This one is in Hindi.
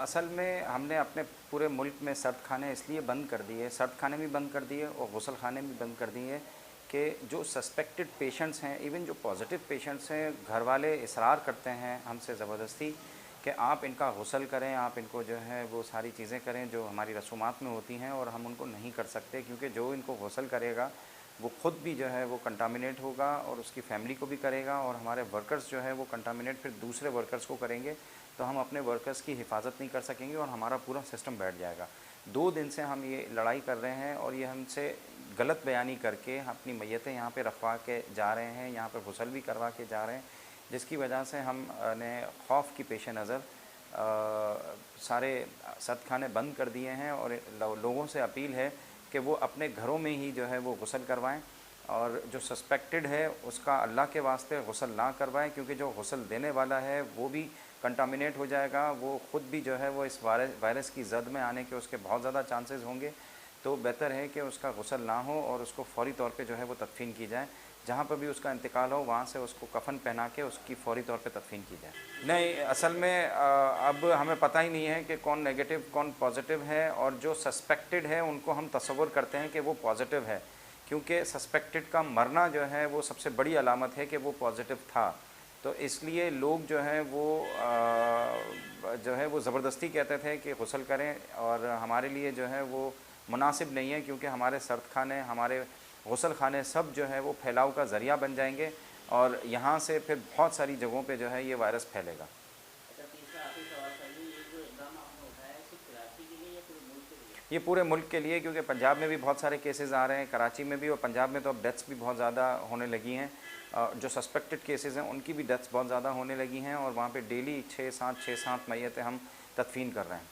असल में हमने अपने पूरे मुल्क में सर्द खाने इसलिए बंद कर दिए, सर्द खाने भी बंद कर दिए और गुसल खाने भी बंद कर दिए कि जो सस्पेक्टेड पेशेंट्स हैं, इवन जो पॉजिटिव पेशेंट्स हैं, घर वाले इसरार करते हैं हमसे ज़बरदस्ती कि आप इनका गुसल करें, आप इनको जो है वो सारी चीज़ें करें जो हमारी रसूमात में होती हैं, और हम उनको नहीं कर सकते क्योंकि जो इनको गुसल करेगा वो ख़ुद भी जो है वो कंटामिनेट होगा और उसकी फैमिली को भी करेगा, और हमारे वर्कर्स जो है वो कंटामिनेट फिर दूसरे वर्कर्स को करेंगे, तो हम अपने वर्कर्स की हिफाजत नहीं कर सकेंगे और हमारा पूरा सिस्टम बैठ जाएगा। 2 दिन से हम ये लड़ाई कर रहे हैं और ये हमसे गलत बयानी करके अपनी मैयतें यहाँ पे रखवा के जा रहे हैं, यहाँ पे गुसल भी करवा के जा रहे हैं, जिसकी वजह से हम ने खौफ की पेश नज़र सारे सर्द खाने बंद कर दिए हैं। और लोगों से अपील है कि वो अपने घरों में ही जो है वो गुसल करवाएं, और जो सस्पेक्टेड है उसका अल्लाह के वास्ते गुसल ना करवाएं, क्योंकि जो गुसल देने वाला है वो भी कंटामिनेट हो जाएगा, वो ख़ुद भी जो है वो इस वायरस की जद में आने के उसके बहुत ज़्यादा चांसेस होंगे। तो बेहतर है कि उसका गुसल ना हो और उसको फ़ौरी तौर पे जो है वो तदफ़ीन की जाए। जहाँ पर भी उसका इंतकाल हो वहाँ से उसको कफ़न पहना के उसकी फ़ौरी तौर पे तदफ़ीन की जाए। नहीं, असल में अब हमें पता ही नहीं है कि कौन नेगेटिव कौन पॉजिटिव है, और जो सस्पेक्टेड है उनको हम तसव्वुर करते हैं कि वो पॉजिटिव है, क्योंकि सस्पेक्टेड का मरना जो है वो सबसे बड़ी अलामत है कि वो पॉजिटिव था। तो इसलिए लोग जो है वो ज़बरदस्ती कहते थे कि गुसल करें, और हमारे लिए जो है वो मुनासिब नहीं है, क्योंकि हमारे सर्द खाने, हमारे गुसल खाने सब जो है वो फैलाव का ज़रिया बन जाएंगे, और यहाँ से फिर बहुत सारी जगहों पे जो है ये वायरस फैलेगा। अच्छा, तीसरा आखिरी सवाल था ये जो इक़दाम आपने उठाया है सिर्फ कराची के लिए या पूरे मुल्क के लिए? ये पूरे मुल्क के लिए, क्योंकि पंजाब में भी बहुत सारे केसेस आ रहे हैं, कराची में भी, और पंजाब में तो अब डेथ्स भी बहुत ज़्यादा होने लगी हैं। जो सस्पेक्टेड केसेस हैं उनकी भी डेथ्स बहुत ज़्यादा होने लगी हैं, और वहाँ पे डेली 6-7 मैयतें हम तदफ़ीन कर रहे हैं।